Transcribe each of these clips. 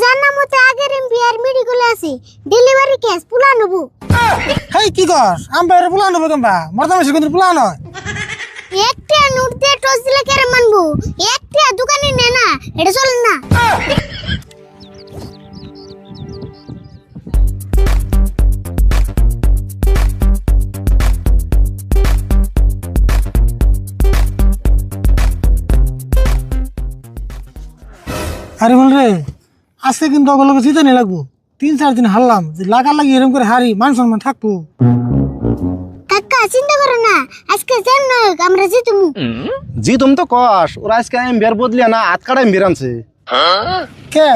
জানা মতে আগের এমপিআর মেডিকেলে আছে ডেলিভারি কেস পুলা নেবো। হেই কি কর আম্পায়ার পুলান হবে কেমবা মর্দামেশে কিন্তু পুলান হয়। একটা নোট দিয়ে টস দিলে কেরে মানবো? একটা দোকানে নে না, এটা চলে না। আরে বল রে আজকে কিন্তু অগলকে জিতে নিয়ে লাগবো। 3-4 দিন হারলাম যে লাগি এরকম করে হারি মান সম্মান থাকবো। কাকা চিন্তা করো না, আজকে যেন হোক আমরা জিতমু। জিতুম তো কস ওরা আজকে এমবিআর বদলিয়া না আতকাড়া এমবিআর আনছে। কে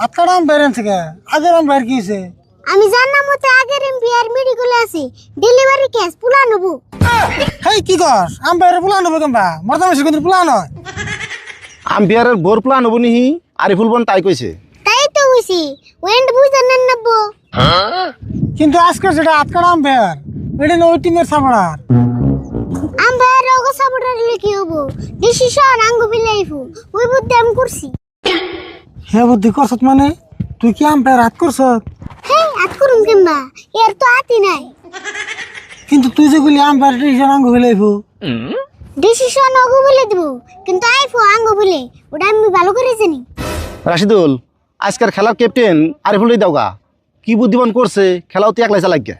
আতকাড়া আম্পায়ার আনছে কে? আগের আম্পায়ার কি হয়েছে? আমি জানা মতে আগের এমপিআর মেডিকেলে আছে ডেলিভারি কেস পুলা নেবো। হেই কি কর আম্পায়ার পুলান হবে কেমবা মর্দামেশে কিন্তু পুলান হয়। আম্বিয়ারের বোর প্লান হবো নিহি আরিফুল বোন তাই কইছে। তাই তো হইছে ওয়েন্ড বুঝতে নেন নাবো। কিন্তু আজকে যেটা আতকাড়া আম্পায়ার এটা না ওই টিমের সামড়ার। আম্পায়ার ওগো সাপোর্টার লিখি হবো ডিসিশন আঙ্গু বিলাইফু ওই বুদ্ধি আমি করছি। হে বুদ্ধি করছত মানে তুই কি আম্পায়ার হাত করছত? হেই আত করুম কেমবা এর তো আতি নাই। কিন্তু তুই যে গুলি আম্পায়ার ডিসিশন আঙ্গু ফেলাইবো। ডিসিশন ওগো বলে দিব কিন্তু আইফু আঙ্গু বলে ওটা আমি ভালো করে জানি। রাশিদুল আজকের খেলার ক্যাপ্টেন আরিফুলই দাওগা কি বুদ্ধিমান করছে খেলাও তো একলাই চালাক গে।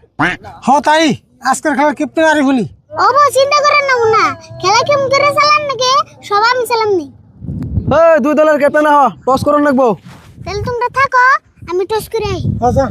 হ তাই আজকের খেলার ক্যাপ্টেন আরে বলি। ওবো চিন্তা করেন না খেলা কেমন করে চালান নাকি সব আমি চালাম নি। এই দুই দলের ক্যাপ্টেন হ টস করন লাগবো। তাহলে তোমরা থাকো আমি টস করে আই। আচ্ছা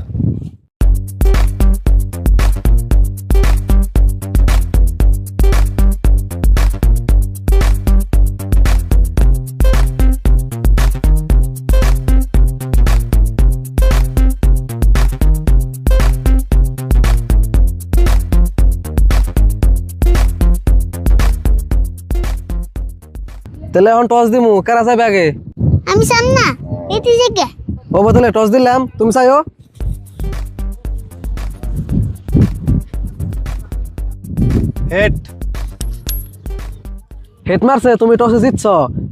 তাহলে এখন টস দিমু কারা চাইবে আগে? আমি চাম না এটি জায়গা। ও বদলে টস দিলাম তুমি চাইও। হেড হেড মারছে তুমি টসে জিতছ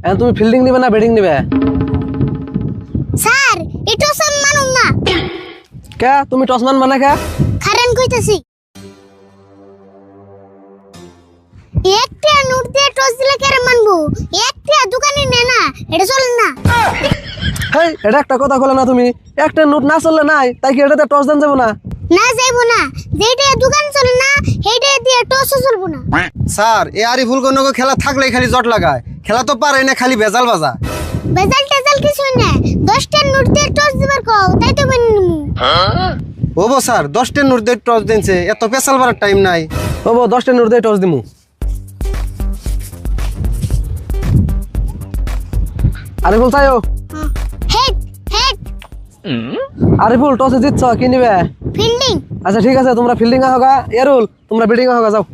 এখন তুমি ফিল্ডিং নিবে না ব্যাটিং নিবে? স্যার এটা সব মানুম না। কে তুমি টস মান মানে কে? কারণ কইতাছি একটা নোট দিয়ে টস দিলে কেরে মানবো? একটা দোকানে নে না, এটা চলে না। হেই এটা একটা কথা বলে না তুমি। একটা নোট না চললে নাই তাই কি এটাতে টস দেন যাবো না? না যাইবো না, যেটা দোকান চলে না সেইটা দিয়ে টসও চলবো না। স্যার এ আরিফুল কোনো খেলা থাকলে খালি জট লাগায়, খেলা তো পারে না খালি বেজাল বাজা। বেজাল টেজাল কিছু না, 10টা নোট দিয়ে টস দিবার কও তাই তো বানি নিমু। ওবো স্যার 10টা নোট দিয়ে টস দিনছে, এত পেশাল বাড়ার টাইম নাই। ও 10টা নোট দিয়ে টস দিমু। আরিফুল চাইও। হেড হেড আরিফুল টসে জিতছ কি নিবে? ফিল্ডিং। আচ্ছা ঠিক আছে তোমরা ফিল্ডিং এ হোগা, এরুল তোমরা ব্যাটিং এ হোগা যাও।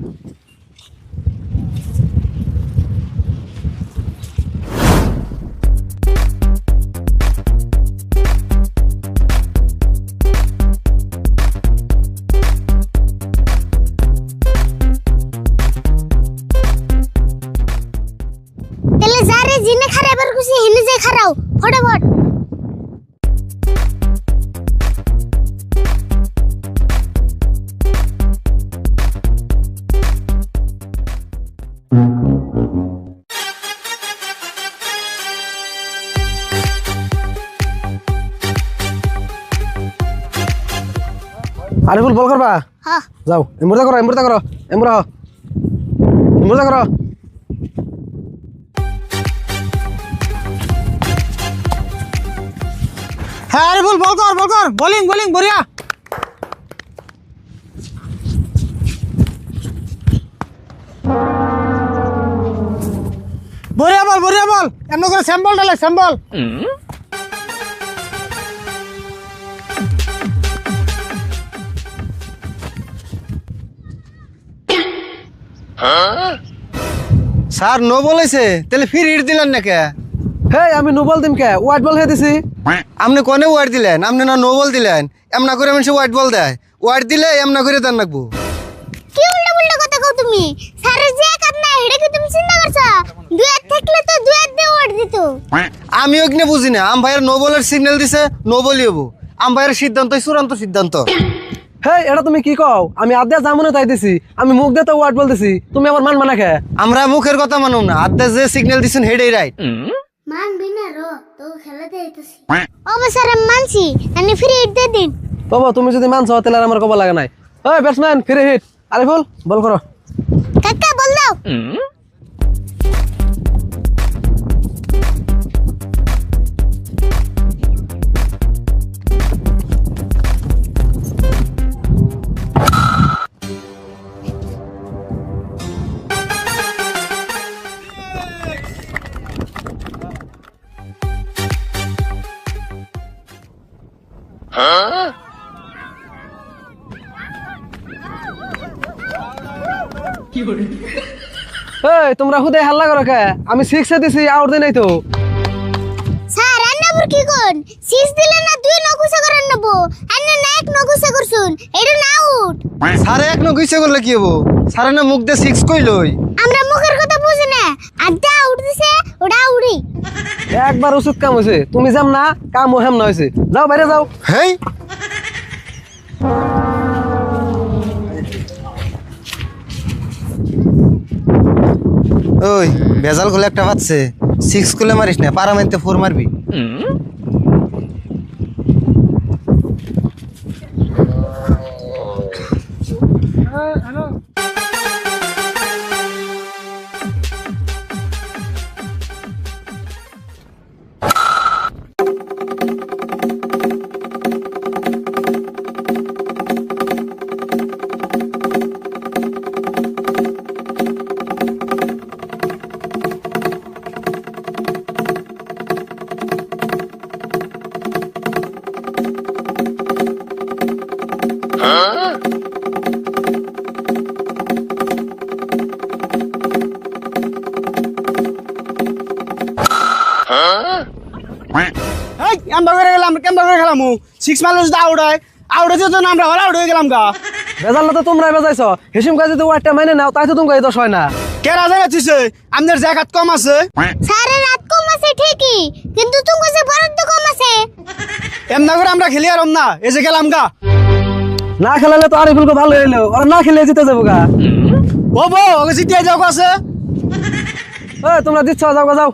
তাহলে যারে জিনে খারাইবার খুশি হেনে যে খারাও ফটাফট। আরিফুল বল করবা? হ্যাঁ যাও এমুরদা করো এমুরদা করো এমুরা এমুরদা করো। হ্যাঁ আরে বল বল কর বোলিং বড়িয়া। বড়িয়া বল এমন করে স্যাম্বল ডালে স্যাম্বল। স্যার নো বলেছে তাহলে ফির হিট দিলেন না কে? হেই আমি নো বল দিম কে? হোয়াইট বল হে দিছি। আপনি কোনে ওয়ার্ড দিলেন? আপনি না নো বল দিলেন। এমনা করে মানুষ ওয়ার্ড বল দেয়, ওয়ার্ড দিলে এমনা করে দেন রাখবো। কি উল্টা পুল্টা কথা কও তুমি? স্যারের যে কাজ নাই এটা কি তুমি চিন্তা করছো? দুই হাত থাকলে তো দুই হাত দিয়ে ওয়াট দিত। আমি ওখানে বুঝি না, আম্পায়ার নো বলের সিগন্যাল দিছে, নো বলই হবো। আম্পায়ারের সিদ্ধান্তই চূড়ান্ত সিদ্ধান্ত। হেই এটা তুমি কি কও? আমি আদ্যা জামুনে তাই দিছি, আমি মুখ দিয়ে তো ওয়ার্ড বলতেছি, তুমি আমার মান মানা খে? আমরা মুখের কথা মানুম না, আদ্যা যে সিগন্যাল দিছেন হেডেই রাইট। মানবি না রো, তো খেলাতে আইতাছি। ও বেচারা মানছি, আমি ফ্রি হিট দিয়ে দিন। বাবা তুমি যদি মানছো তাহলে আর আমার কবা লাগে নাই। ওই ব্যাটসম্যান ফ্রি হিট, আরিফুল বল করো। কাকা বল দাও। এই তোমরা হুদে হাল্লা করো কে? আমি 6 এ দিছি, আউট দেই নাই তো। স্যার আন্নাবুর কি কোন? সিক্স দিলে না দুই নকুসা করেন নেবো। আন্না না এক নকুসা করছুন। এটা না আউট। সারে এক নো গুইছে করলে কি হবো? সারে না মুখ দিয়ে 6 কইলই। আমরা মুখের কথা বুঝি না। আড্ডা আউট দিছে, ওটা আউটই। একবার উচিত কাম হয়েছে, তুমি যাম না কাম হেম না হয়েছে। যাও বাইরে যাও। হেই ওই ভেজাল গুলো একটা পাচ্ছে, 6 কুলে মারিস না, পারা মারতে 4 মারবি। এই আমরা করে গেলাম, কেমন করে খেলাম? 6 মাইলে যদি আউট হয়, আউট হয়েছে তো আমরা হল আউট হয়ে গেলাম গা। বেজালটা তো তোমরাই বেজাইছো, হিসিম কাজে তো ওয়ার্ডটা মাইনে নাও, তাই তো তুমি দোষ হয় না। কে রাজা যাচ্ছে? আমাদের জায়গা কম আছে। স্যারের রাত কম আছে ঠিকই, কিন্তু তুমি যে বরাদ্দ কম আছে। এমনা করে আমরা খেলি আর না, এই যে গেলাম গা। না খেলালে তো আরিফুলকে ভালো হইলো, ওরা না খেলে জিতে যাবো গা। ও বউ ওকে জিতিয়ে যাও আছে। তোমরা দিচ্ছ, যাও যাও।